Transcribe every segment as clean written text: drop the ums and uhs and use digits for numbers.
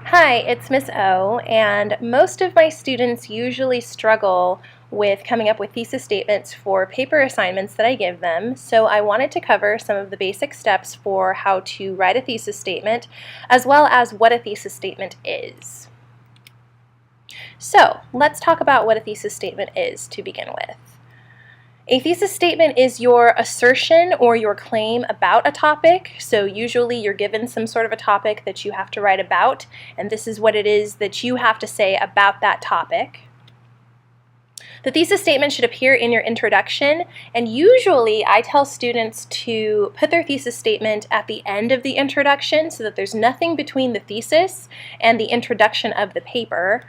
Hi, it's Miss O, and most of my students usually struggle with coming up with thesis statements for paper assignments that I give them, so I wanted to cover some of the basic steps for how to write a thesis statement, as well as what a thesis statement is. So, let's talk about what a thesis statement is to begin with. A thesis statement is your assertion or your claim about a topic. So usually you're given some sort of a topic that you have to write about, and this is what it is that you have to say about that topic. The thesis statement should appear in your introduction, and usually I tell students to put their thesis statement at the end of the introduction so that there's nothing between the thesis and the introduction of the paper.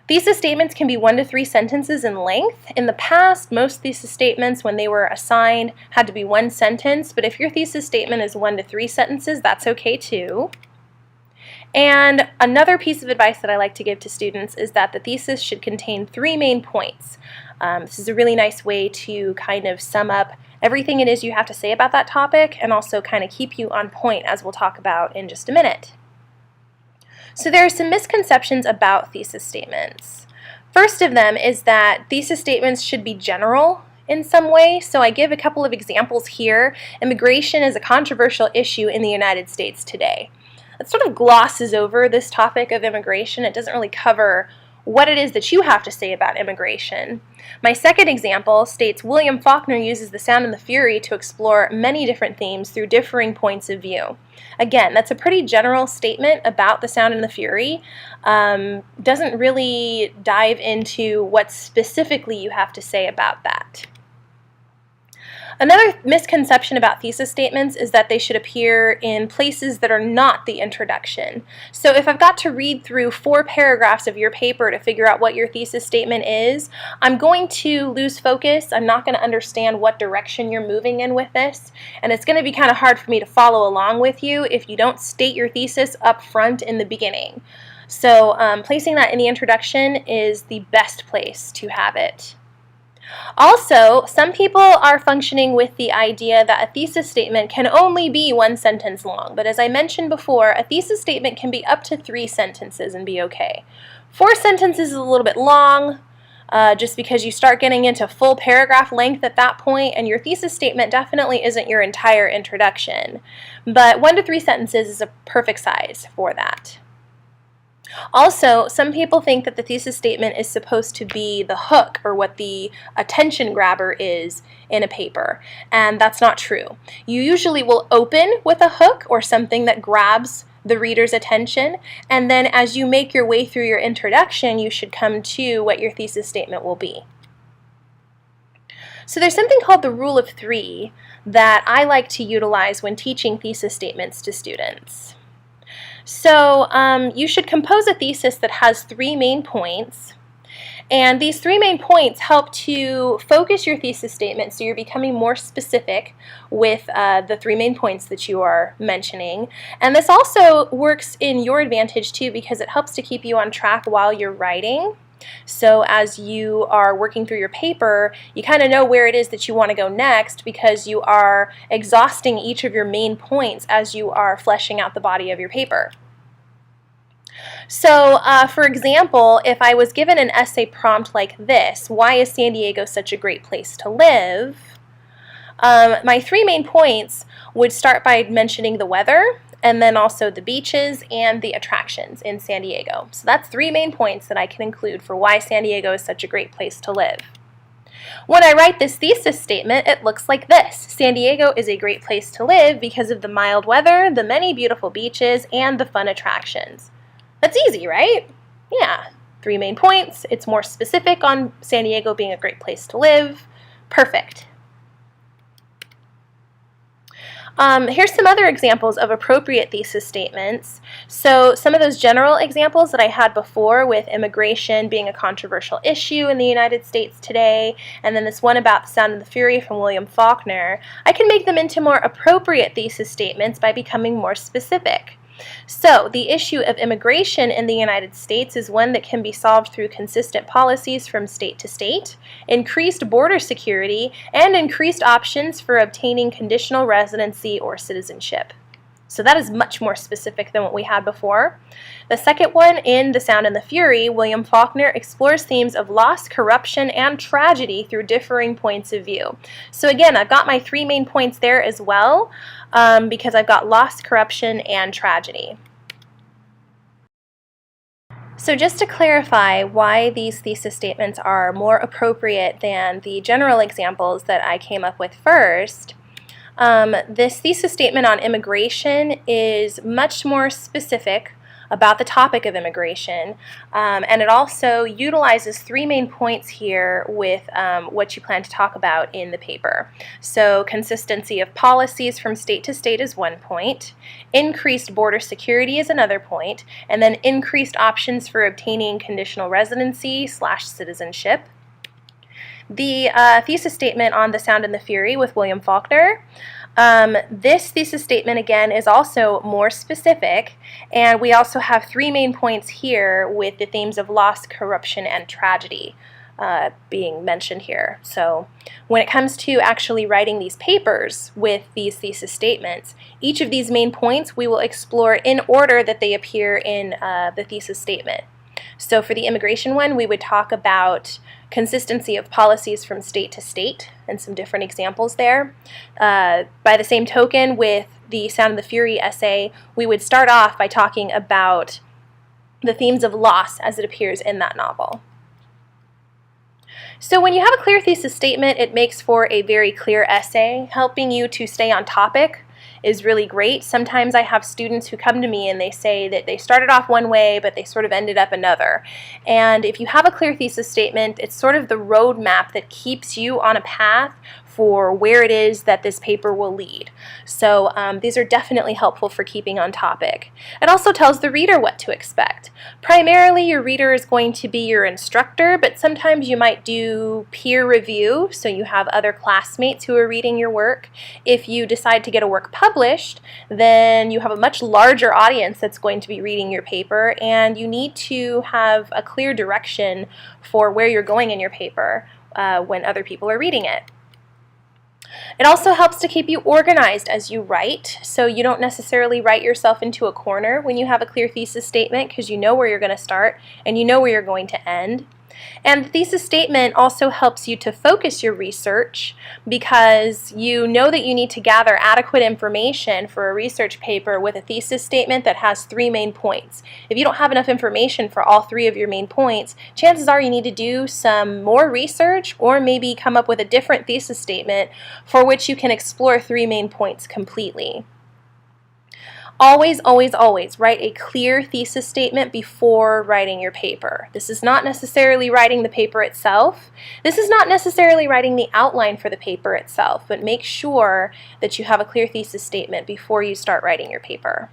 Thesis statements can be 1 to 3 sentences in length. In the past, most thesis statements, when they were assigned, had to be 1 sentence, but if your thesis statement is 1 to 3 sentences, that's okay too. And another piece of advice that I like to give to students is that the thesis should contain 3 main points. This is a really nice way to kind of sum up everything it is you have to say about that topic and also kind of keep you on point, as we'll talk about in just a minute. So there are some misconceptions about thesis statements. First of them is that thesis statements should be general in some way. So I give a couple of examples here. Immigration is a controversial issue in the United States today. It sort of glosses over this topic of immigration. It doesn't really cover what it is that you have to say about immigration. My second example states William Faulkner uses The Sound and the Fury to explore many different themes through differing points of view. Again, that's a pretty general statement about The Sound and the Fury. Doesn't really dive into what specifically you have to say about that. Another misconception about thesis statements is that they should appear in places that are not the introduction. So if I've got to read through 4 paragraphs of your paper to figure out what your thesis statement is, I'm going to lose focus. I'm not going to understand what direction you're moving in with this, and it's going to be kind of hard for me to follow along with you if you don't state your thesis up front in the beginning. So placing that in the introduction is the best place to have it. Also, some people are functioning with the idea that a thesis statement can only be 1 sentence long, but as I mentioned before, a thesis statement can be up to 3 sentences and be okay. 4 sentences is a little bit long, just because you start getting into full paragraph length at that point, and your thesis statement definitely isn't your entire introduction. But 1 to 3 sentences is a perfect size for that. Also, some people think that the thesis statement is supposed to be the hook, or what the attention grabber is in a paper, and that's not true. You usually will open with a hook or something that grabs the reader's attention, and then as you make your way through your introduction, you should come to what your thesis statement will be. So there's something called the rule of 3 that I like to utilize when teaching thesis statements to students. So you should compose a thesis that has 3 main points, and these 3 main points help to focus your thesis statement so you're becoming more specific with the 3 main points that you are mentioning. And this also works in your advantage too, because it helps to keep you on track while you're writing. So as you are working through your paper, you kind of know where it is that you want to go next, because you are exhausting each of your main points as you are fleshing out the body of your paper. So, for example, if I was given an essay prompt like this, why is San Diego such a great place to live? My 3 main points would start by mentioning the weather, and then also the beaches and the attractions in San Diego. So that's 3 main points that I can include for why San Diego is such a great place to live. When I write this thesis statement, it looks like this. San Diego is a great place to live because of the mild weather, the many beautiful beaches, and the fun attractions. That's easy, right? Yeah. 3 main points. It's more specific on San Diego being a great place to live. Perfect. Here's some other examples of appropriate thesis statements. So some of those general examples that I had before, with immigration being a controversial issue in the United States today, and then this one about The Sound of the Fury from William Faulkner, I can make them into more appropriate thesis statements by becoming more specific. So the issue of immigration in the United States is one that can be solved through consistent policies from state to state, increased border security, and increased options for obtaining conditional residency or citizenship. So that is much more specific than what we had before. The second one, in The Sound and the Fury, William Faulkner explores themes of loss, corruption, and tragedy through differing points of view. So again, I've got my 3 main points there as well, because I've got loss, corruption, and tragedy. So just to clarify why these thesis statements are more appropriate than the general examples that I came up with first, this thesis statement on immigration is much more specific about the topic of immigration, and it also utilizes 3 main points here with what you plan to talk about in the paper. So consistency of policies from state to state is 1 point, increased border security is another point, and then increased options for obtaining conditional residency / citizenship. The thesis statement on The Sound and the Fury with William Faulkner. This thesis statement, again, is also more specific, and we also have 3 main points here with the themes of loss, corruption, and tragedy being mentioned here. So when it comes to actually writing these papers with these thesis statements, each of these main points we will explore in order that they appear in the thesis statement. So for the immigration one, we would talk about consistency of policies from state to state and some different examples there. By the same token, with the Sound and the Fury essay, we would start off by talking about the themes of loss as it appears in that novel. So when you have a clear thesis statement, it makes for a very clear essay. Helping you to stay on topic is really great. Sometimes I have students who come to me and they say that they started off one way but they sort of ended up another. And if you have a clear thesis statement, it's sort of the roadmap that keeps you on a path for where it is that this paper will lead. So these are definitely helpful for keeping on topic. It also tells the reader what to expect. Primarily, your reader is going to be your instructor, but sometimes you might do peer review, so you have other classmates who are reading your work. If you decide to get a work published, then you have a much larger audience that's going to be reading your paper, and you need to have a clear direction for where you're going in your paper when other people are reading it. It also helps to keep you organized as you write, so you don't necessarily write yourself into a corner when you have a clear thesis statement, because you know where you're going to start and you know where you're going to end. And the thesis statement also helps you to focus your research, because you know that you need to gather adequate information for a research paper with a thesis statement that has 3 main points. If you don't have enough information for all 3 of your main points, chances are you need to do some more research or maybe come up with a different thesis statement for which you can explore 3 main points completely. Always, always, always write a clear thesis statement before writing your paper. This is not necessarily writing the paper itself. This is not necessarily writing the outline for the paper itself, but make sure that you have a clear thesis statement before you start writing your paper.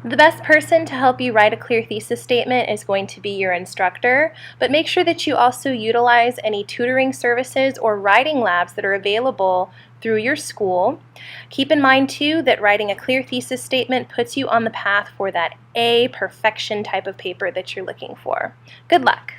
The best person to help you write a clear thesis statement is going to be your instructor, but make sure that you also utilize any tutoring services or writing labs that are available through your school. Keep in mind too that writing a clear thesis statement puts you on the path for that A perfection type of paper that you're looking for. Good luck!